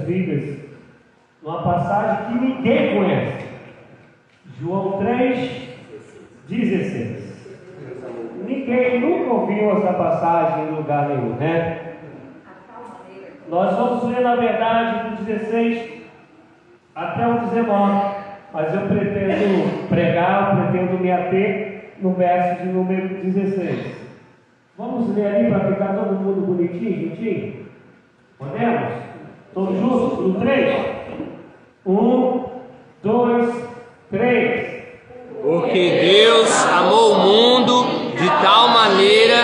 Bíblias numa passagem que ninguém conhece. João 3,16. Ninguém nunca ouviu essa passagem em lugar nenhum, né? Nós vamos ler, na verdade, do 16 até o 19, mas eu pretendo pregar, eu pretendo me ater no verso de número 16. Vamos ler ali para ficar todo mundo bonitinho, juntinho? Podemos? Todos juntos? No 3? 1, 2, 3. Porque Deus amou o mundo de tal maneira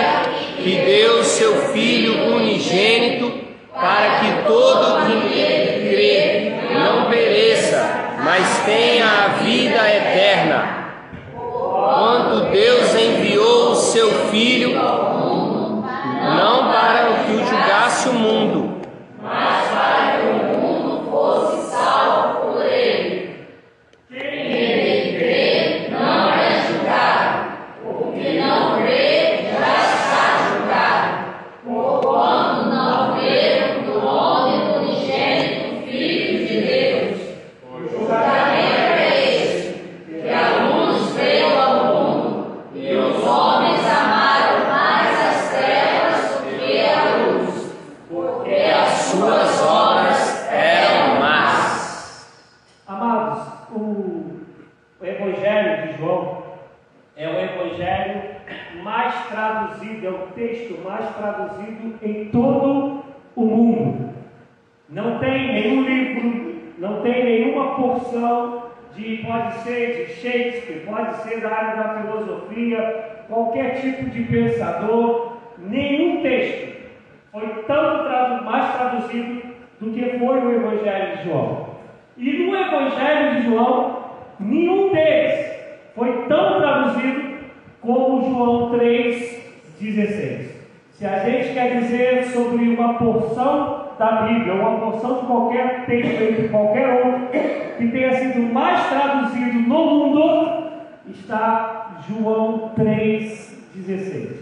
que deu seu Filho unigênito para que todo que nele crê não pereça, mas tenha a vida eterna. Quando Deus enviou o seu Filho, não para que o julgasse o mundo, mas para que o mundo fosse salvo por ele. Quem nele crê não é julgado, o que não crê já está julgado, porquanto não creram no nome do unigênito Filho de Deus. O julgamento é esse, que a luz veio ao mundo, e os homens amaram mais as trevas do que a luz, porque as suas obras eram más. Amados, o Evangelho de João é o Evangelho mais traduzido, é o texto mais traduzido em todo o mundo. Não tem nenhum livro, não tem nenhuma porção pode ser de Shakespeare, pode ser da área da filosofia, qualquer tipo de pensador, nenhum texto foi tanto mais traduzido do que foi o Evangelho de João. E no Evangelho de João, nenhum deles foi tão traduzido como João 3,16. Se a gente quer dizer sobre uma porção da Bíblia, uma porção de qualquer texto, de qualquer outro, que tenha sido mais traduzido no mundo, está João 3,16.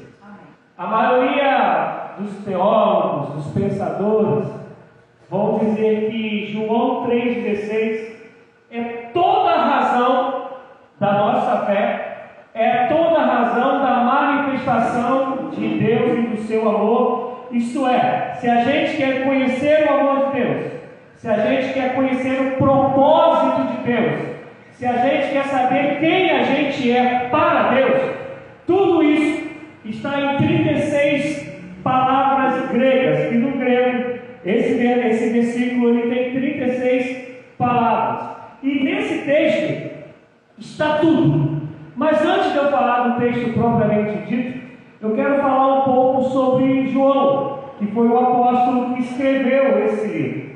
A maioria dos teólogos, dos pensadores, vão dizer que João 3,16 é toda a razão da nossa fé, é toda a razão da manifestação de Deus e do seu amor. Isto é, se a gente quer conhecer o amor de Deus, se a gente quer conhecer o propósito de Deus, se a gente quer saber quem a gente é para Deus, tudo isso está em 36 palavras gregas, e no grego esse versículo ele tem 36 palavras. E nesse texto está tudo. Mas antes de eu falar do texto propriamente dito, eu quero falar um pouco sobre João, que foi o apóstolo que escreveu esse livro.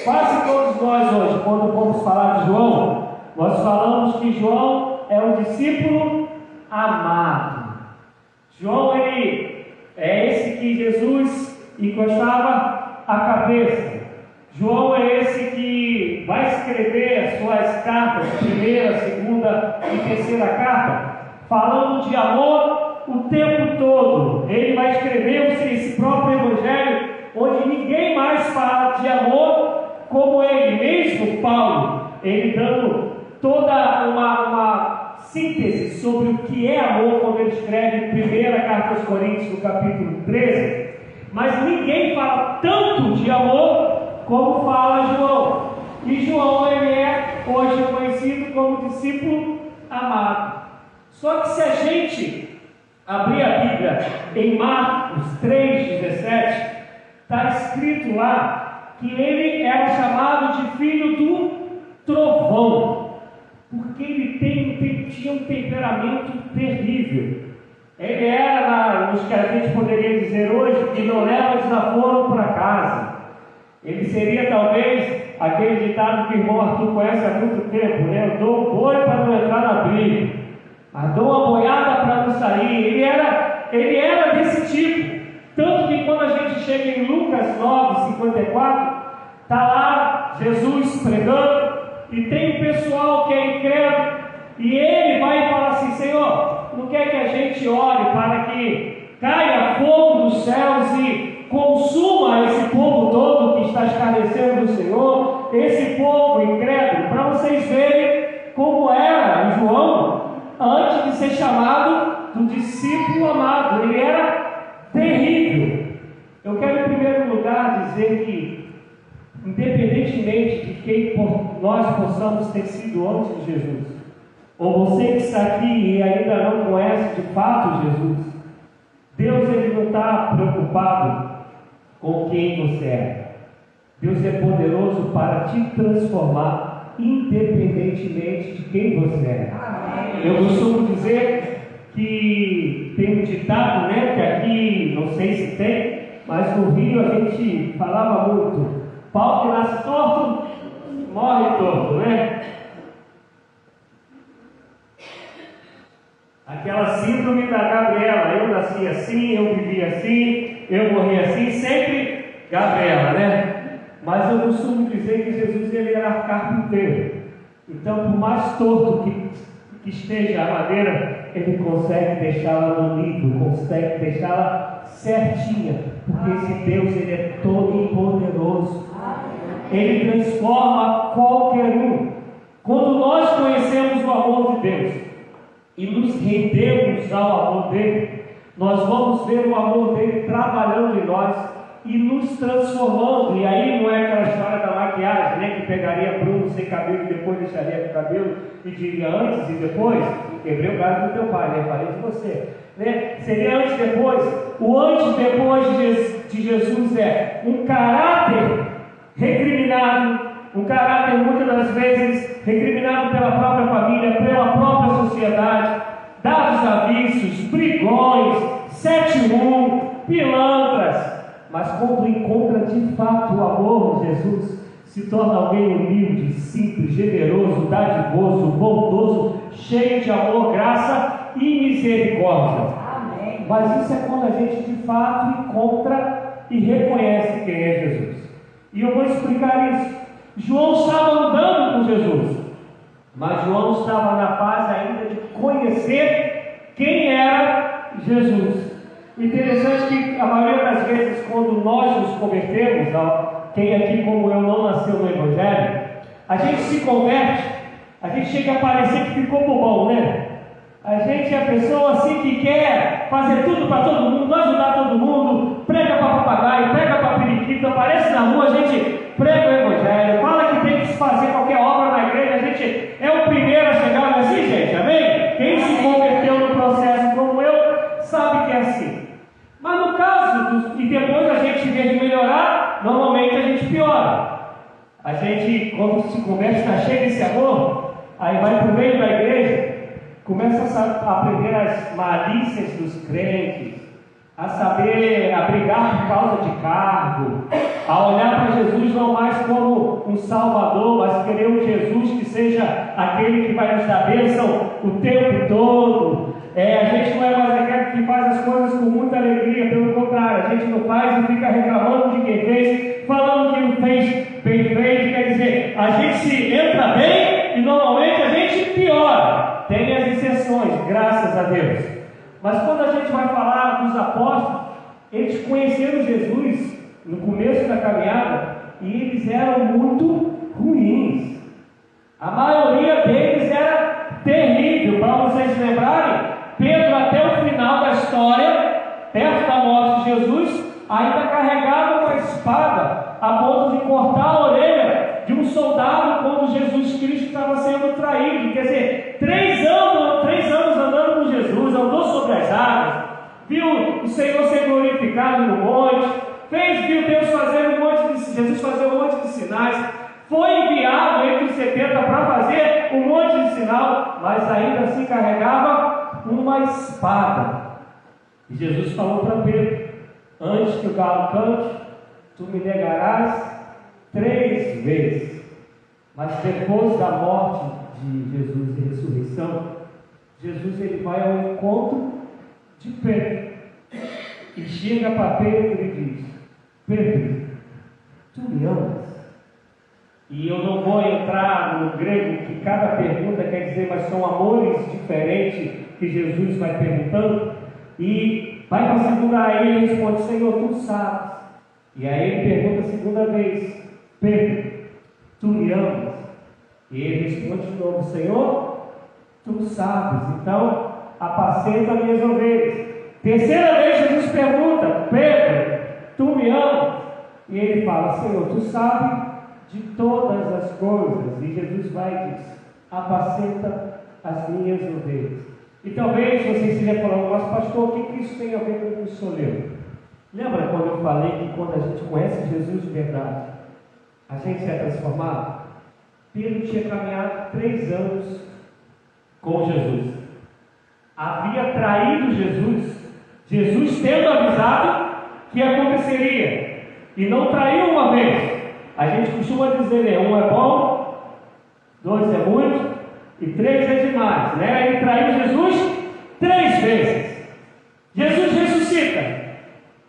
Quase todos nós hoje, quando vamos falar de João, nós falamos que João é um discípulo amado. João, ele é esse que Jesus encostava a cabeça. João é esse que vai escrever as suas cartas, primeira, segunda e terceira carta, falando de amor o tempo todo. Ele vai escrever esse próprio Evangelho, onde ninguém mais fala de amor como ele mesmo, Paulo, ele dando toda uma síntese sobre o que é amor, quando ele escreve a primeira carta aos Coríntios, no capítulo 13. Mas ninguém fala tanto de amor como fala João. E João, ele é hoje conhecido como discípulo amado. Só que se a gente abrir a Bíblia em Marcos 3,17, está escrito lá que ele era chamado de filho do trovão, porque ele tinha um temperamento terrível. Ele era, nos que a gente poderia dizer hoje, que não leva desaforo para casa. Ele seria talvez aquele ditado que o irmão Arthur conhece há muito tempo, né? Eu dou um boi para não entrar na briga, mas dou uma boiada para não sair. Ele era desse tipo. Tanto que quando a gente chega em Lucas 9,54, está lá Jesus pregando, e tem um pessoal que é incrédulo, e ele vai falar assim: Senhor, não quer que a gente ore para que caia fogo dos céus e consuma esse povo todo que está escarnecendo do Senhor? discípulo amado, ele era terrível. Eu quero, em primeiro lugar, dizer que, independentemente de quem nós possamos ter sido antes de Jesus, ou você que está aqui e ainda não conhece de fato Jesus, Deus ele não está preocupado com quem você é. Deus é poderoso para te transformar, independentemente de quem você é. Eu costumo dizer que tem um ditado, né, que aqui, não sei se tem, mas no Rio a gente falava muito: pau que nasce torto, morre torto, né? Aquela síndrome da Gabriela: eu nasci assim, eu vivi assim, eu morri assim, sempre Gabriela, né? Mas eu costumo dizer que Jesus ele era carpinteiro. Então, por mais torto que esteja a madeira, ele consegue deixá-la no nível, consegue deixá-la certinha, porque esse Deus ele é todo poderoso. Ele transforma qualquer um. Quando nós conhecemos o amor de Deus e nos rendemos ao amor dele, nós vamos ver o amor dele trabalhando em nós e nos transformando. E aí não é aquela história da maquiagem, né, que pegaria Bruno sem cabelo e depois deixaria com cabelo e diria antes e depois. Quebrei o galho do teu pai, né? Falei de você, né? Seria antes e depois. O antes e depois de Jesus é um caráter recriminado, um caráter muitas das vezes recriminado pela própria família, pela própria sociedade, dados avisos, brigões, 7-1, pilantras. Mas quando encontra de fato o amor de Jesus, se torna alguém humilde, simples, generoso, dadivoso, bondoso, cheio de amor, graça e misericórdia. Amém. Mas isso é quando a gente de fato encontra e reconhece quem é Jesus. E eu vou explicar isso. João estava andando com Jesus, mas João estava na fase ainda de conhecer quem era Jesus. Interessante que a maioria das vezes, quando nós nos convertemos, quem aqui como eu não nasceu no Evangelho, a gente se converte, a gente chega a parecer que ficou bobão, né? A gente é a pessoa assim que quer fazer tudo para todo mundo, ajudar todo mundo, prega para papagaio, prega para periquito, aparece na rua, a gente prega o Evangelho, fala que tem que fazer qualquer obra na igreja, a gente é o primeiro a chegar, não é assim, gente? Amém? Quem se converteu no processo como eu, sabe que é assim. Mas no caso, e depois a gente, em vez de melhorar, normalmente a gente piora. A gente, quando se converte, está cheio desse amor, aí vai para o meio da igreja, começa a aprender as malícias dos crentes, a saber a brigar por causa de cargo, a olhar para Jesus não mais como um salvador, mas querer um Jesus que seja aquele que vai nos dar bênção o tempo todo. A gente não é mais aquele que faz as coisas com muita alegria, pelo contrário, a gente não faz e fica reclamando de quem fez, falando que não fez bem feito. Quer dizer, a gente se entra bem e normalmente a gente piora. Tem as exceções, graças a Deus. Mas quando a gente vai falar dos apóstolos, eles conheceram Jesus no começo da caminhada e eles eram muito ruins. A maioria deles era terrível. Para vocês lembrarem, Pedro, até o final da história, perto da morte de Jesus, ainda carregava uma espada a ponto de cortar a orelha de um soldado quando Jesus Cristo estava sendo traído. Quer dizer, 3 anos andando com Jesus, andou sobre as águas, viu o Senhor ser glorificado no monte, viu Deus fazer Jesus fazer um monte de sinais, foi enviado entre os 70 para fazer um monte de sinal, mas ainda assim carregava uma espada. E Jesus falou para Pedro: antes que o galo cante, tu me negarás 3 vezes. Mas depois da morte de Jesus e ressurreição, Jesus ele vai ao encontro de Pedro e chega para Pedro e diz: Pedro, tu me amas? E eu não vou entrar no grego, que cada pergunta quer dizer, mas são amores diferentes que Jesus vai perguntando. E vai para a segunda, aí ele responde: Senhor, tu sabes. E aí ele pergunta a segunda vez: Pedro, tu me amas? E ele responde de novo: Senhor, tu sabes. Então apacenta minhas ovelhas. Terceira vez Jesus pergunta: Pedro, tu me amas? E ele fala: Senhor, tu sabes de todas as coisas. E Jesus vai e diz: apacenta as minhas ovelhas. E talvez você esteja falando: mas pastor, o que isso tem a ver com o que o senhor leu? Lembra quando eu falei que quando a gente conhece Jesus de verdade, a gente é transformado? Pedro tinha caminhado 3 anos com Jesus, havia traído Jesus tendo avisado que aconteceria, e não traiu uma vez. A gente costuma dizer, né? 1 é bom, 2 é muito, e 3 é demais, né? Ele traiu Jesus 3 vezes. Jesus ressuscita.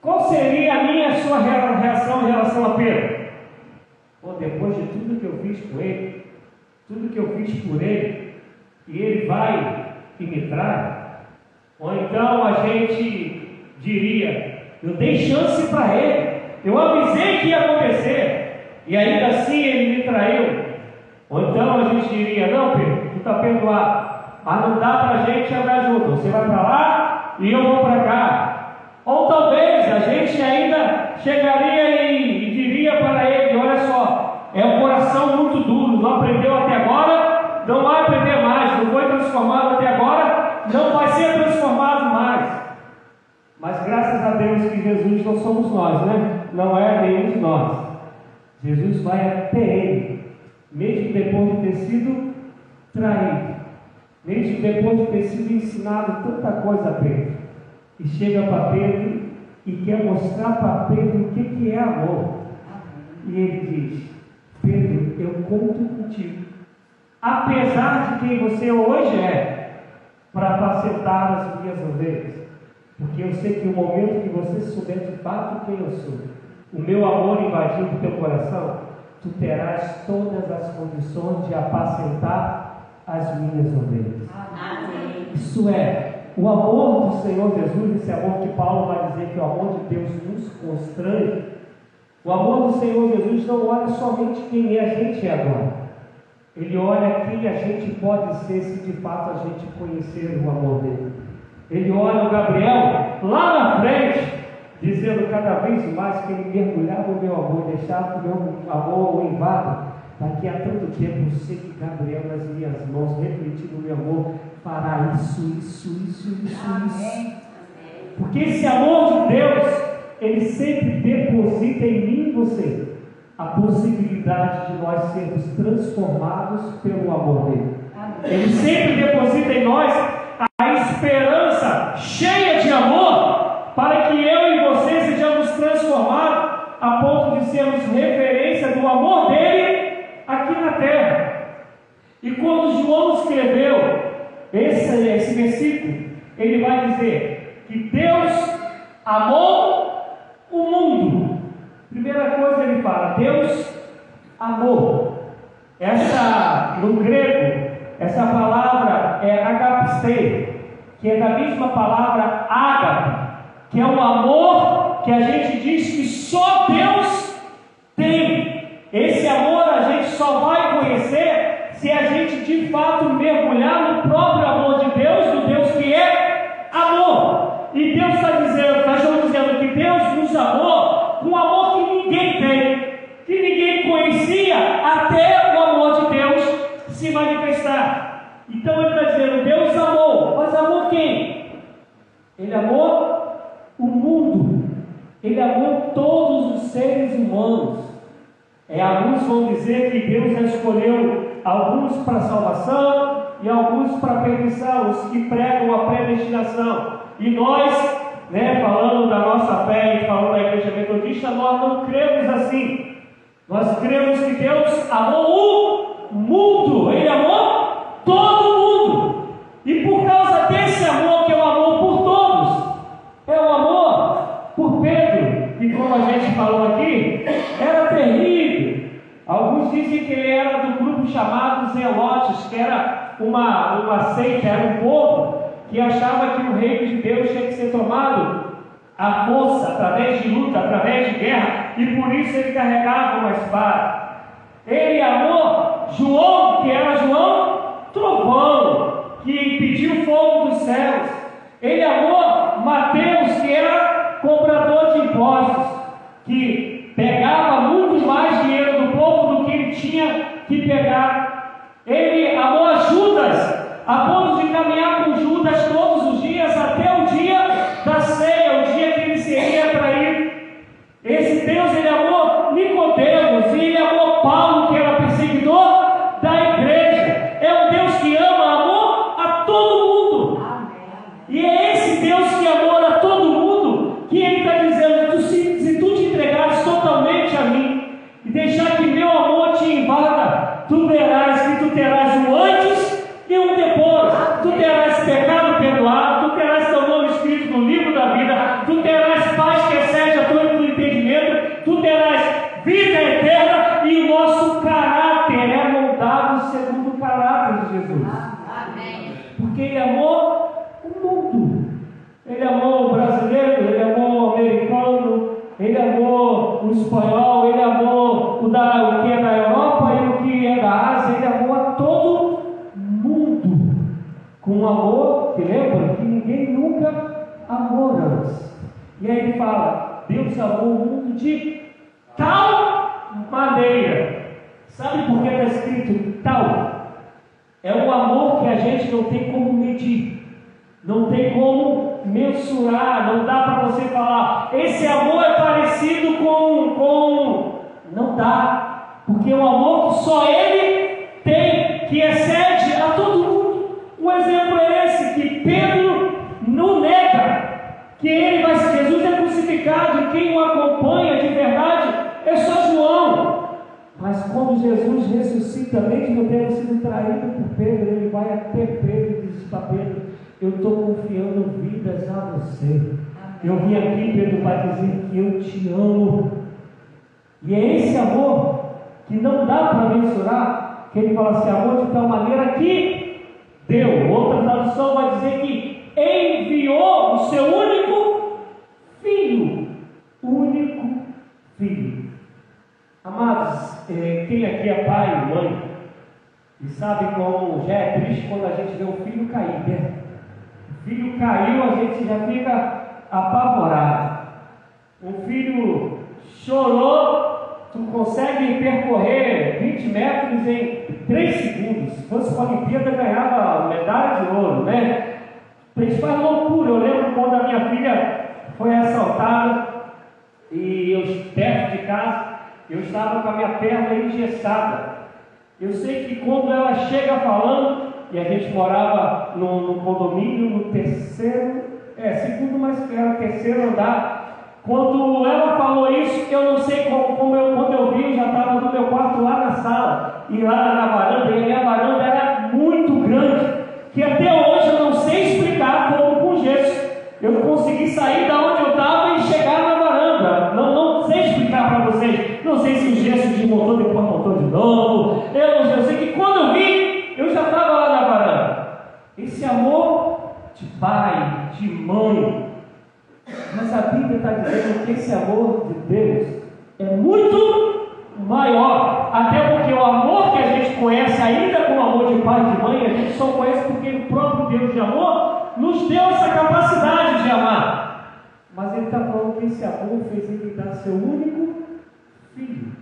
Qual seria a minha e a sua reação em relação a Pedro? Bom, depois de tudo que eu fiz com ele, tudo que eu fiz por ele, e ele vai e me trai? Ou então a gente diria: eu dei chance para ele, eu avisei que ia acontecer, e ainda assim ele me traiu. Ou então a gente diria: não, Pedro, tu está perdoado, mas não dá para a gente andar junto, você vai para lá e eu vou para cá. Ou talvez a gente ainda chegaria e diria para ele: olha só, é um coração muito duro, não aprendeu até agora, não vai aprender mais, não foi transformado até agora, não vai ser transformado mais. Mas graças a Deus que Jesus não somos nós, né? Não é nenhum de nós. Jesus vai até ele, mesmo depois de ter sido traído, mesmo depois de ter sido ensinado tanta coisa a Pedro, e chega para Pedro e quer mostrar para Pedro o que é amor. E ele diz: Pedro, eu conto contigo, apesar de quem você hoje é, para apacentar as minhas ovelhas, porque eu sei que no momento que você souber de fato quem eu sou, o meu amor invadindo o teu coração, tu terás todas as condições de apacentar as minhas ovelhas. Amém. Isso é o amor do Senhor Jesus, esse amor que Paulo vai dizer que o amor de Deus nos constrange. O amor do Senhor Jesus não olha somente quem a gente é agora, ele olha quem a gente pode ser se de fato a gente conhecer o amor dele. Ele olha o Gabriel lá na frente, dizendo cada vez mais que ele mergulhava no meu amor, deixava que o meu amor o invada. Daqui a tanto tempo eu sei que Gabriel nas minhas mãos, refletindo o meu amor, fará isso. Porque esse amor de Deus, ele sempre deposita em mim e você a possibilidade de nós sermos transformados pelo amor dele. Ele sempre deposita em nós a esperança cheia de amor, para que eu e você sejamos transformados a ponto de sermos referência do amor dele aqui na terra. E quando João escreveu esse versículo, ele vai dizer que Deus amou o mundo. Primeira coisa ele fala: Deus amou. No grego, essa palavra é agapistei, que é da mesma palavra ágape, que é um amor que a gente diz que só Deus tem. Esse amor a gente só vai conhecer se a gente de fato mergulhar no próprio amor de Deus, do Deus que é amor. E Deus está dizendo que Deus nos amou com um amor que ninguém tem, que ninguém conhecia até o amor de Deus se manifestar. Então ele está dizendo: Deus amou, mas amou quem? Ele amou o mundo, ele amou todos os seres humanos. Alguns vão dizer que Deus escolheu alguns para salvação e alguns para perdição, os que pregam a predestinação. E nós, falando da nossa fé e falando da igreja metodista, nós não cremos assim. Nós cremos que Deus amou o mundo, ele amou todo mundo. E por causa desse amor, que é o amor por todos, é o amor por Pedro, que, como a gente falou aqui, era terrível. Alguns dizem que ele era do grupo chamado Zelotes, que era uma seita, era um povo que achava que o reino de Deus tinha que ser tomado à força, através de luta, através de guerra, e por isso ele carregava uma espada. Ele amou João, que era João Trovão, que pediu de fogo dos céus. Ele amou Mateus, que era cobrador de impostos, que pegava muito mais dinheiro do povo do que ele tinha que pegar. Ele amou Judas, a ponto de caminhar com Judas todos os dias, até o dia da ceia, o dia que ele seria traído. Esse Deus, ele amou Nicodemos, e ele amou Paulo, que era perseguidor da igreja. É um Deus que ama, amor a todo mundo. E é esse Deus que amou a todo mundo que ele está dizendo: se tu te entregares totalmente a mim e deixar que meu amor te invada, tu terás um antes e um depois. Tu terás pecado perdoado, tu terás teu nome escrito no livro da vida, tu terás paz que excede a todo entendimento, tu terás vida eterna, e o nosso caráter é moldado segundo o caráter de Jesus. Amém. Porque ele amou o mundo. Ele amou o brasileiro, ele amou o americano, ele amou o espanhol, ele amou o que é da Europa e o que é da Ásia. Ele amou a todo mundo com um amor que, lembra, que ninguém nunca amou antes. E aí ele fala: Deus amou o mundo de tal maneira. Sabe por que está escrito tal? É um amor que a gente não tem como medir, não tem como mensurar, não dá para você falar, esse amor é parecido com... Não dá, porque é um amor que só Ele tem, que excede a todo mundo. Um exemplo é esse, que Pedro não nega, que Jesus é crucificado, e quem o acompanha de verdade é só João. Mas quando Jesus ressuscita, mesmo tendo sido traído por Pedro, ele vai até Pedro e diz para Pedro: eu estou confiando vidas a você. Eu vim aqui, Pedro, para dizer que eu te amo. E é esse amor que não dá para mensurar, que ele fala assim: amor de tal maneira que deu. Outra tradução vai dizer que enviou o seu único filho. Único filho. Amados, quem aqui é pai e mãe e sabe como já é triste quando a gente vê o filho cair, né? O filho caiu, a gente já fica apavorado. O filho chorou, tu consegue percorrer 20 metros em 3 segundos. Se fosse para a Olimpíada, ganhava medalha de ouro, né? A gente faz loucura. Eu lembro quando a minha filha foi assaltada e eu, perto de casa, eu estava com a minha perna engessada. Eu sei que quando ela chega falando, e a gente morava no condomínio, no segundo, mas era terceiro andar. Quando ela falou isso, eu não sei quando eu vi, eu já estava no meu quarto lá na sala, e lá na varanda, e a minha varanda era muito grande, que até hoje eu não sei explicar como com gesso eu consegui sair da onde eu estava e chegar na varanda. Não sei explicar para vocês. Não sei se o gesso desmontou, depois montou de novo. Eu sei que quando eu vi, eu já estava lá na varanda. Esse amor de pai, de mãe. Mas a Bíblia está dizendo que esse amor de Deus é muito maior. Até porque o amor que a gente conhece ainda com o amor de pai e de mãe, a gente só conhece porque o próprio Deus de amor nos deu essa capacidade de amar. Mas ele está falando que esse amor fez ele dar seu único filho,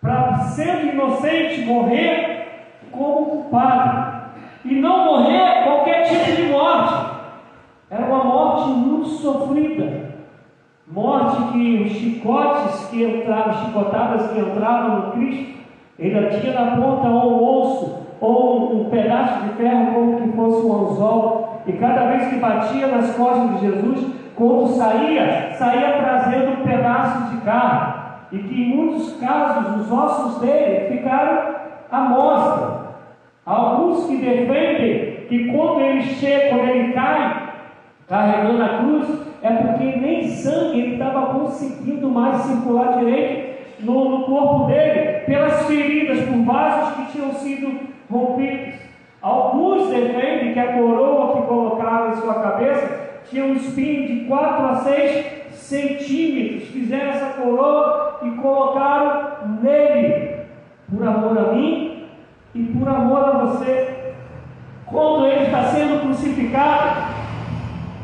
para, sendo inocente, morrer como culpado, e não morrer qualquer tipo de morte. Era uma morte muito sofrida, morte que os chicotadas que entravam no Cristo, ele tinha na ponta ou um osso ou um pedaço de ferro, como que fosse um anzol, e cada vez que batia nas costas de Jesus, quando saía trazendo um pedaço de carne, e que em muitos casos os ossos dele ficaram à mostra. Alguns que defendem que quando ele cai carregando a cruz, é porque nem sangue ele estava conseguindo mais circular direito no corpo dele, pelas feridas por vasos que tinham sido rompidos. Alguns defendem que a coroa que colocaram em sua cabeça tinha um espinho de 4 a 6 centímetros. Fizeram essa coroa e colocaram nele, por amor a mim e por amor a você. quando ele está sendo crucificado,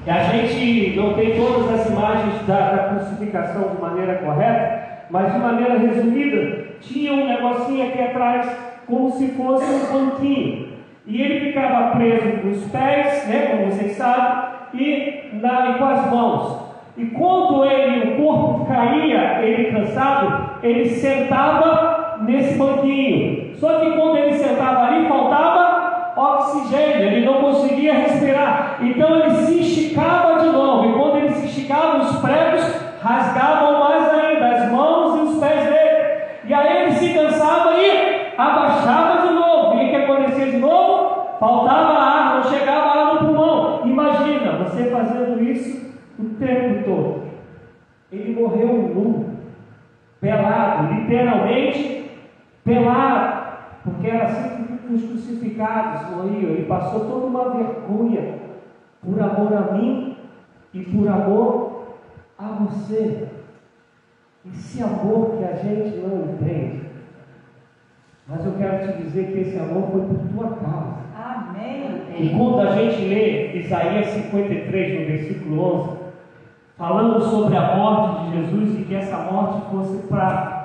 e a gente não tem todas as imagens da crucificação de maneira correta, mas de maneira resumida, tinha um negocinho aqui atrás, como se fosse um banquinho, e ele ficava preso nos pés, né, como vocês sabem, e com as mãos. E quando o corpo caía, ele cansado, ele sentava nesse banquinho. Só que quando ele sentava ali, faltava oxigênio, ele não conseguia respirar. Então ele se esticava de novo. E quando ele se esticava, os pregos rasgavam mais ainda as mãos e os pés dele. E aí ele se cansava e abaixava de novo. E o que acontecia de novo? Faltava ar, não chegava ar no pulmão. Imagina você fazendo isso o tempo todo. Ele morreu nu, pelado, literalmente pelado, porque era assim que os crucificados morriam. Ele passou toda uma vergonha por amor a mim e por amor a você. Esse amor que a gente não entende, mas eu quero te dizer que esse amor foi por tua causa. Amém. E quando a gente lê Isaías 53, no versículo 11, falando sobre a morte de Jesus e que essa morte fosse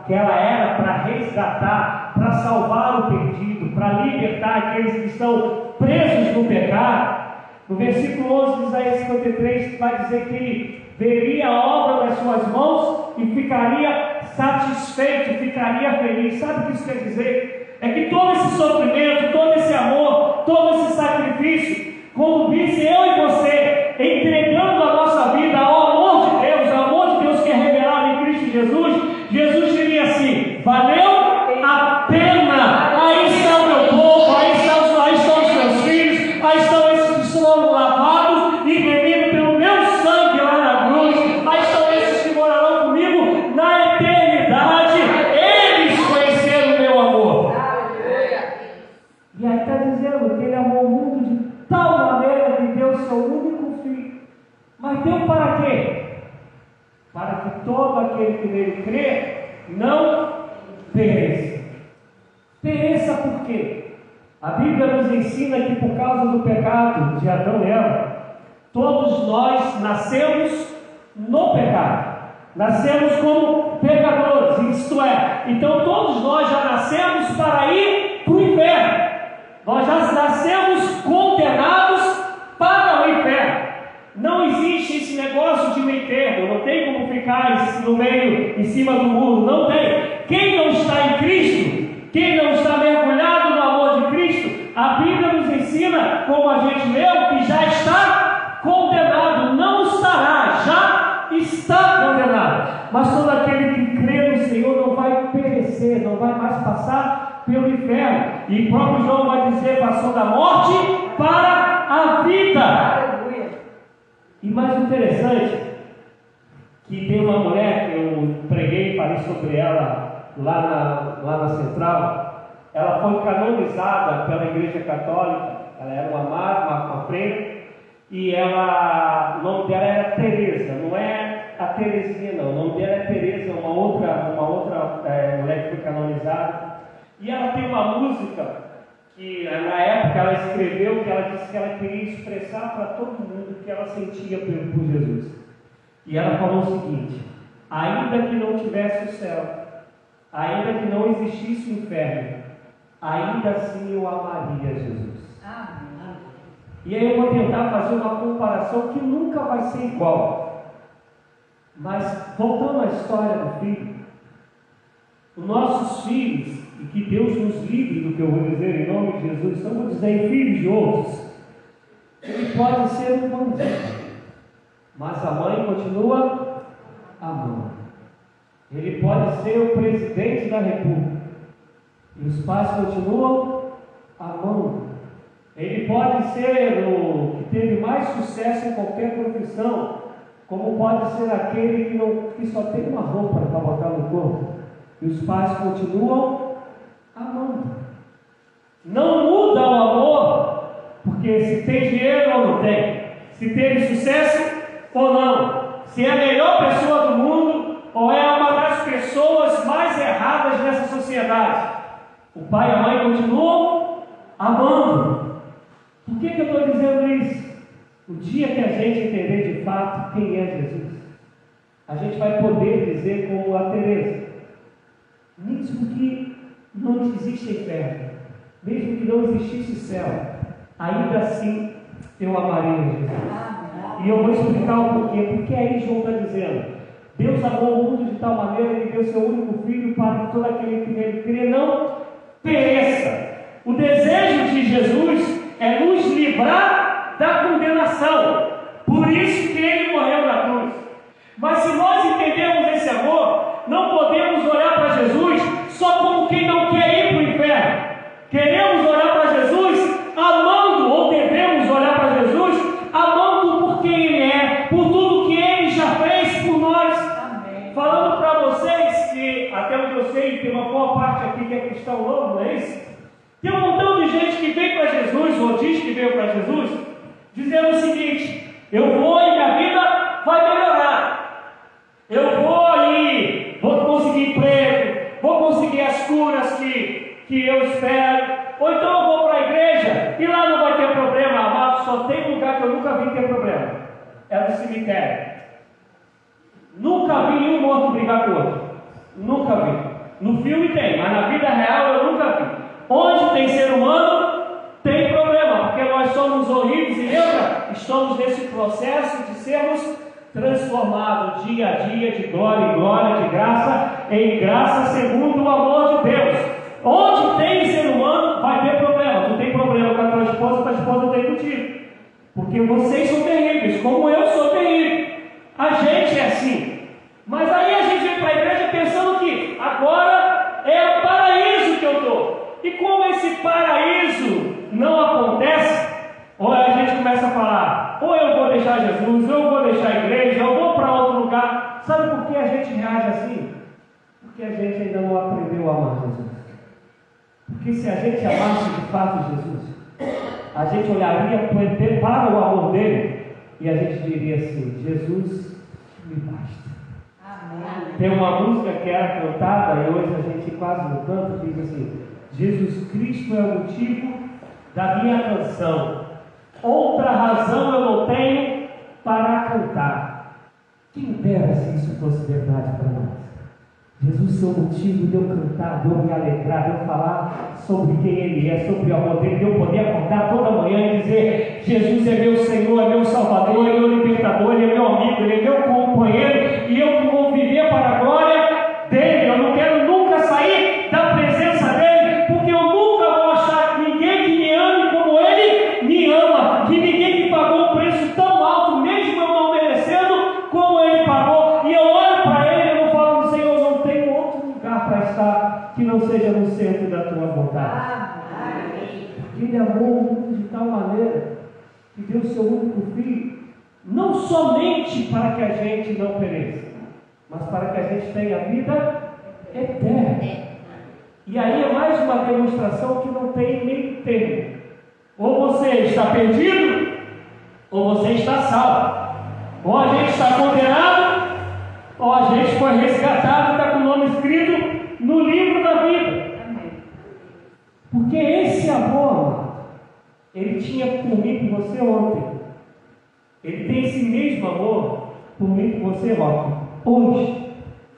que ela era para resgatar, para salvar o perdido, para libertar aqueles que estão presos no pecado. No versículo 11 de Isaías 53 vai dizer que ele veria a obra das suas mãos e ficaria satisfeito, ficaria feliz. Sabe o que isso quer dizer? É que todo esse sofrimento, todo esse amor, todo esse sacrifício, como visse eu e você entregando a nossa vida ao amor de Deus, ao amor de Deus que é revelado em Cristo Jesus, Jesus diria assim: valeu a pena. Aí está o meu povo, aí estão os meus filhos, aí estão esses que foram lavados e remidos pelo meu sangue lá na cruz, aí estão esses que morarão comigo na eternidade. Eles conheceram o meu amor. E aí está dizendo que ele amou o mundo de tal maneira que deu seu único filho. Mas deu para quê? Para que todo aquele que nele crê não pereça. Pereça por quê? A Bíblia nos ensina que por causa do pecado de Adão e Eva, todos nós nascemos no pecado. Nascemos como pecadores, isto é, então todos nós já nascemos para ir para o inferno. Nós já nascemos condenados para o inferno. Não existe esse negócio de meio termo, não tem como ficar no meio, em cima do muro, não tem. Quem não está em Cristo, quem não está mergulhado no amor de Cristo, a Bíblia nos ensina, como a gente leu, que já está condenado, não estará, já está condenado. Mas todo aquele que crê no Senhor não vai perecer, não vai mais passar pelo inferno. E o próprio João vai dizer: passou da morte para a vida. E mais interessante, que tem uma mulher que eu preguei, falei sobre ela lá na Central. Ela foi canonizada pela Igreja Católica. Ela era uma freira, e o nome dela era Teresa. Não é a Teresinha, não. O nome dela é Teresa, uma outra mulher que foi canonizada. E ela tem uma música que na época ela escreveu, que ela disse que ela queria expressar para todo mundo o que ela sentia por Jesus. E ela falou o seguinte: ainda que não tivesse o céu, ainda que não existisse o inferno, ainda assim eu amaria Jesus. Amém. E aí eu vou tentar fazer uma comparação que nunca vai ser igual. Mas voltando à história do filho, os nossos filhos, e que Deus nos livre do que eu vou dizer em nome de Jesus, então vou dizer filhos de outros, ele pode ser um bandido, mas a mãe continua amando. Ele pode ser o presidente da república e os pais continuam amando. Ele pode ser o que teve mais sucesso em qualquer profissão, como pode ser aquele que só tem uma roupa para botar no corpo e os pais continuam amando. Não muda o amor porque se tem dinheiro ou não tem, se teve sucesso ou não, se é a melhor pessoa do mundo ou é uma das pessoas mais erradas nessa sociedade. O pai e a mãe continuam amando. Por que eu estou dizendo isso? O dia que a gente entender de fato quem é Jesus, a gente vai poder dizer como a Teresa, mesmo que não existe inferno, mesmo que não existisse céu, ainda assim eu amaria Jesus. E eu vou explicar o porquê. Porque aí João está dizendo: Deus amou o mundo de tal maneira que deu seu único filho para que todo aquele que nele crê não pereça. O desejo de Jesus é nos livrar da condenação. Por isso que ele morreu na cruz. Mas se nós entendemos esse amor, não podemos olhar para Jesus só como quem não quer ir para o inferno. Queremos olhar para Jesus amando, ou devemos olhar para Jesus amando por quem Ele é, por tudo que Ele já fez por nós. Amém. Falando para vocês que, até onde eu sei, tem uma boa parte aqui que é cristão novo, não é isso? Tem um montão de gente que vem para Jesus, ou diz que veio para Jesus, dizendo o seguinte: eu vou e minha vida vai melhorar. Eu vou e vou conseguir emprego, vou conseguir as curas que eu espero. Ou então eu vou para a igreja e lá não vai ter problema, amado. Só tem lugar que eu nunca vi ter problema: é no cemitério. Nunca vi nenhum morto brigar com o outro. Nunca vi. No filme tem, mas na vida real eu nunca vi. Onde tem ser humano, tem problema, porque nós somos horríveis e estamos nesse processo de sermos transformados dia a dia, de glória em glória, de graça em graça, segundo o amor de Deus. Onde tem ser humano, vai ter problema. Tu tem problema com a tua esposa tem contigo. Porque vocês são terríveis, como eu sou terrível. A gente é assim. Mas aí a gente vem para a igreja pensando que agora é o paraíso que eu estou. E como esse paraíso não acontece, ou a gente começa a falar: ou eu vou deixar Jesus, ou eu vou deixar a igreja, ou eu vou para outro lugar. Sabe por que a gente reage assim? Porque a gente ainda não aprendeu a amar Jesus. Porque se a gente amasse de fato Jesus, a gente olharia para o amor dele e a gente diria assim: Jesus, me basta. Amém. Tem uma música que era cantada e hoje a gente quase não canta, que diz assim: Jesus Cristo é o motivo da minha canção, outra razão eu não tenho para cantar. Quem dera se isso fosse verdade para nós. Jesus ser o motivo de eu cantar, de eu me alegrar, de eu falar sobre quem Ele é, sobre o amor dele, de eu poder acordar toda manhã e dizer: Jesus é meu Senhor, é meu Salvador, é meu libertador, Ele é meu amigo, Ele é meu companheiro, e eu vou viver para a glória dele. Eu não quero nunca sair da presença dele, porque eu nunca vou achar ninguém que me ame como Ele me ama, que ninguém que pagou um preço tão alto, mesmo eu não merecendo, como Ele pagou. E eu olho para Ele e eu falo: Senhor, não tem outro lugar para estar que não seja no centro da tua vontade. Ele amou o mundo de tal maneira que deu seu único filho, não somente para que a gente não pereça, mas para que a gente tenha vida eterna. E aí é mais uma demonstração que não tem meio termo. Ou você está perdido, ou você está salvo. Ou a gente está condenado, ou a gente foi resgatado e está com o nome escrito no livro da vida. Porque esse amor, ele tinha por mim e por você ontem. Ele tem esse mesmo amor por mim e por você, Roque, hoje.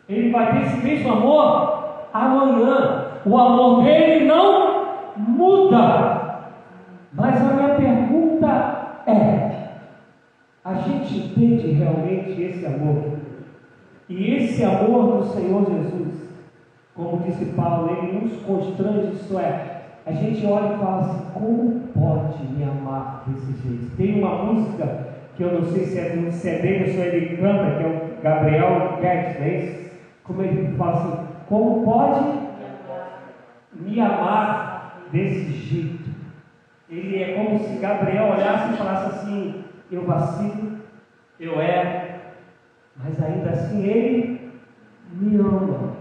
Ele vai ter esse mesmo amor amanhã. O amor dele não muda. Mas a minha pergunta é: a gente entende realmente esse amor? E esse amor do Senhor Jesus, como disse Paulo, ele nos constrange, isto é, a gente olha e fala assim: como pode me amar desse jeito? Tem uma música que eu não sei se é do CD, ou se ele canta, que é o Gabriel Guedes, não é isso? Como ele fala assim: como pode me amar desse jeito? Ele é como se Gabriel olhasse e falasse assim: eu vacilo, eu erro, mas ainda assim Ele me ama.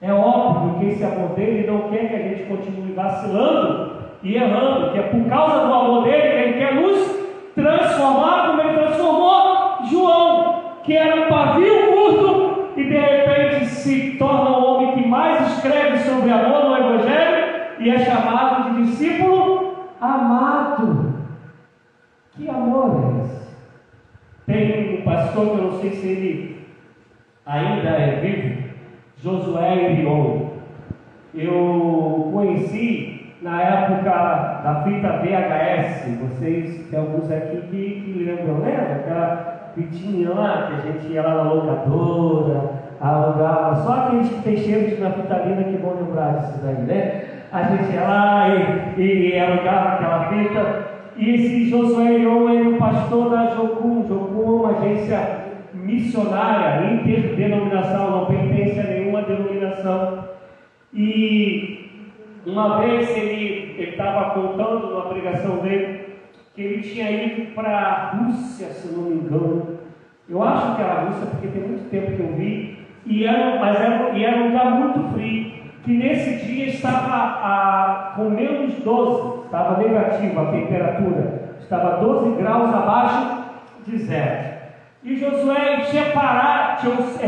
É óbvio que esse amor dele não quer que a gente continue vacilando e errando, que é por causa do amor dele que Ele quer nos transformar, como Ele transformou João, que era um pavio curto e de repente se torna o homem que mais escreve sobre amor no Evangelho e é chamado de discípulo amado. Petrópolis. Tem um pastor que eu não sei se ele ainda é vivo, Josué Irion. Eu conheci na época da fita VHS. Vocês, tem alguns aqui que lembram, né? Aquela fitinha lá que a gente ia lá na locadora, alugava. Só aqueles que tem cheiro na fitalina que vão lembrar disso daí, né? A gente ia lá e alugava aquela fita. E esse Josué Irion era o pastor da Jocum. Jocum é uma agência missionária, interdenominação, não pertence a nenhuma denominação. E uma vez ele estava contando numa pregação dele que ele tinha ido para a Rússia, se não me engano. Eu acho que era a Rússia, porque tem muito tempo que eu vi. E era um lugar muito frio, que nesse dia estava com menos 12, estava negativo a temperatura, estava 12 graus abaixo de zero. E Josué tinha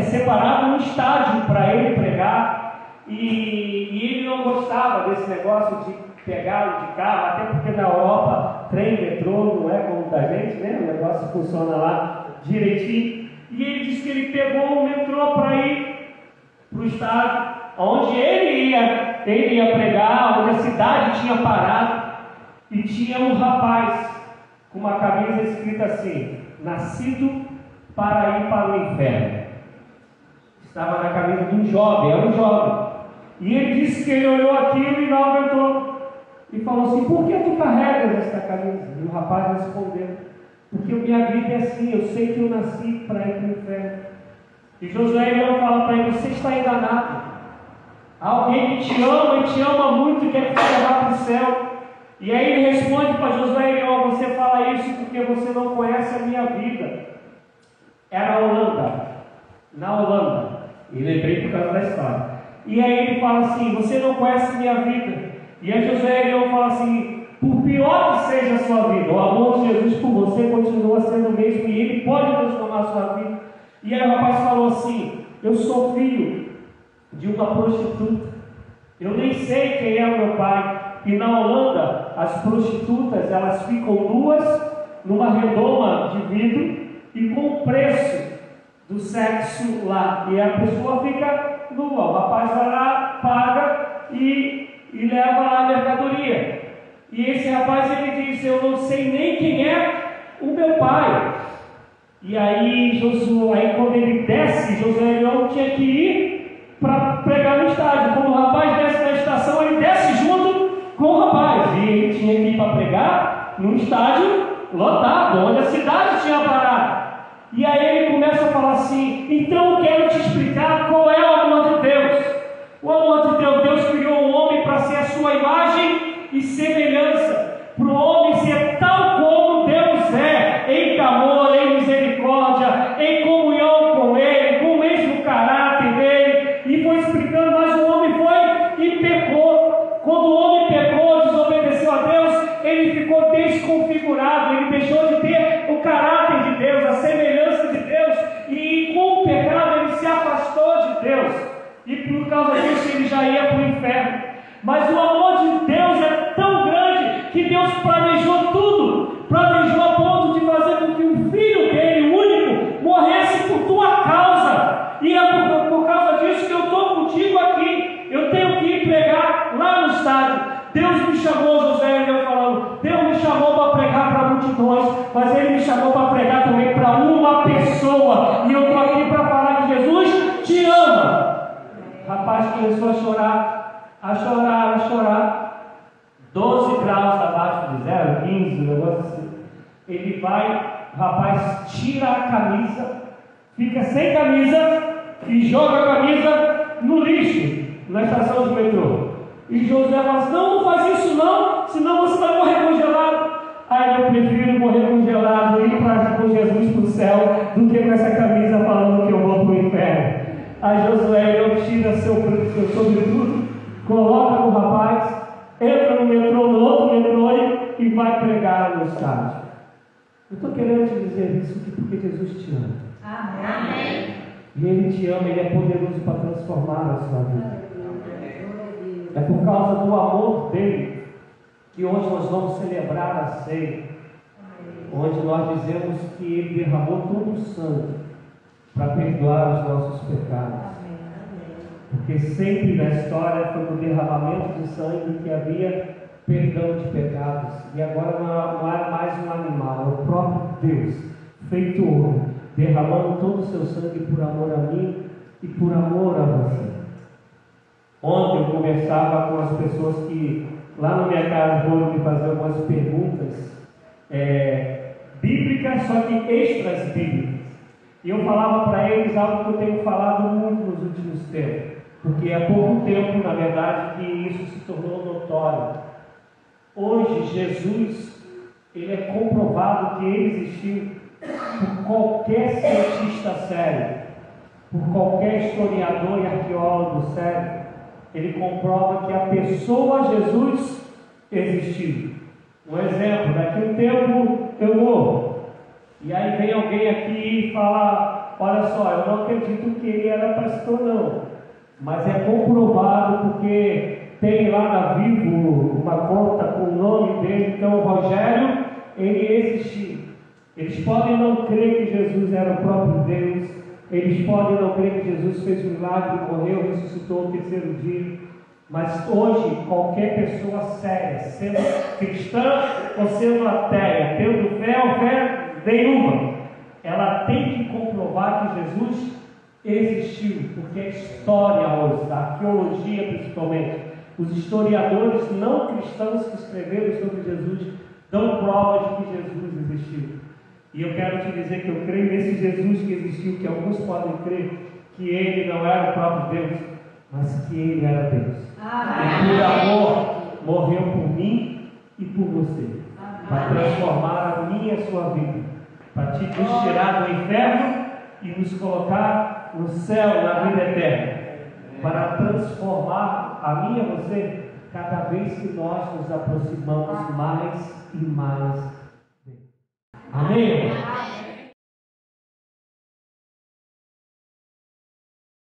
separado um estádio para ele pregar, e ele não gostava desse negócio de pegá-lo de carro, até porque na Europa trem, metrô não é como da gente, né? O negócio funciona lá direitinho. E ele disse que ele pegou o metrô para ir para o estádio, onde ele ia pregar, onde a cidade tinha parado, e tinha um rapaz com uma camisa escrita assim: nascido para ir para o inferno. Estava na camisa de um jovem, era um jovem. E ele disse que ele olhou aquilo e não aguentou. E falou assim: por que tu carregas esta camisa? E o rapaz respondeu: porque minha vida é assim, eu sei que eu nasci para ir para o inferno. E Josué então fala para ele: você está enganado. Alguém que te ama e te ama muito e quer te levar para o céu. E aí ele responde para Josué: você fala isso porque você não conhece a minha vida. Era na Holanda. E lembrei por causa da história. E aí ele fala assim: você não conhece a minha vida. E aí Josué fala assim: por pior que seja a sua vida, o amor de Jesus por você continua sendo o mesmo, e ele pode transformar a sua vida. E aí o rapaz falou assim: eu sou filho de uma prostituta, eu nem sei quem é o meu pai. E na Holanda as prostitutas, elas ficam nuas numa redoma de vidro e com o preço do sexo lá, e a pessoa fica nua. O rapaz vai lá, paga e leva lá a mercadoria. E esse rapaz ele diz: eu não sei nem quem é o meu pai. E aí quando ele desce, Josué tinha que ir para pregar no estádio. Quando o rapaz desce na estação, ele desce junto com o rapaz, e ele tinha que ir para pregar num estádio lotado, onde a cidade tinha parado. E aí ele começa a falar assim: então eu quero te explicar qual é o amor de Deus. O amor de Deus: Deus criou o homem para ser a sua imagem e semelhança, para o homem ser tal como Deus é, em amor, em misericórdia, em comunhão com Ele, com o mesmo caráter dele. E foi explicando, mas o homem foi e pecou. Quando o homem pecou, desobedeceu a Deus, ele ficou desconfigurado, ele deixou de ter o caráter de Deus, a semelhança de Deus, e com o pecado ele se afastou de Deus, e por causa disso ele já ia para o inferno. Mas o amor de Deus é tão grande que Deus planejou tudo, planejou a ponto de fazer com que o filho dele, o único, morresse por tua causa. E é por causa disso que eu estou contigo aqui. Eu tenho que ir pregar lá no estádio. Deus me chamou, José falando, Deus me chamou para pregar para multidões, mas Ele me chamou para pregar também para uma pessoa. E eu estou aqui para falar que Jesus te ama. O rapaz começou a chorar. 12 graus abaixo de zero, 15, um negócio assim. Ele vai, o rapaz tira a camisa, fica sem camisa e joga a camisa no lixo, na estação de metrô. E José fala assim: não faz isso não, senão você vai morrer congelado. Aí eu prefiro morrer congelado e ir com Jesus para o céu do que com essa camisa falando que eu vou para o inferno. Aí Josué tira seu sobretudo, coloca no rapaz, entra no metrô, no outro metrô e vai pregar no estádio. Eu estou querendo te dizer isso aqui porque Jesus te ama. Amém. E Ele te ama, Ele é poderoso para transformar a sua vida. É por causa do amor dele que hoje nós vamos celebrar a ceia. onde nós dizemos que Ele derramou todo o sangue para perdoar os nossos pecados. Porque sempre na história foi no derramamento de sangue que havia perdão de pecados. E agora não é mais um animal, é o próprio Deus, feito homem, derramando todo o seu sangue por amor a mim e por amor a você. Ontem eu conversava com as pessoas que lá na minha casa foram me fazer algumas perguntas bíblicas, só que extras bíblicas. E eu falava para eles algo que eu tenho falado muito nos últimos tempos, porque há pouco tempo, na verdade, que isso se tornou notório. Hoje, Jesus, ele é comprovado que ele existiu por qualquer cientista sério, por qualquer historiador e arqueólogo sério. Ele comprova que a pessoa Jesus existiu. Um exemplo, daqui a um tempo eu morro. E aí vem alguém aqui e fala: olha só, eu não acredito que ele era pastor não, mas é comprovado porque tem lá na Vivo uma conta com o nome dele. Então o Rogério, ele existiu. Eles podem não crer que Jesus era o próprio Deus, eles podem não crer que Jesus fez um milagre, morreu, ressuscitou no terceiro dia, mas hoje qualquer pessoa séria, sendo cristã ou sendo ateia, tendo fé ou fé nenhuma, ela tem que comprovar que Jesus existiu, porque a história hoje, a arqueologia principalmente, os historiadores não cristãos que escreveram sobre Jesus dão provas de que Jesus existiu. E eu quero te dizer que eu creio nesse Jesus que existiu, que alguns podem crer que ele não era o próprio Deus, mas que ele era Deus. E por amor morreu por mim e por você, para transformar a minha e a sua vida, para nos tirar do inferno e nos colocar no céu, na vida eterna, para transformar a mim e a você cada vez que nós nos aproximamos mais e mais dele. Amém?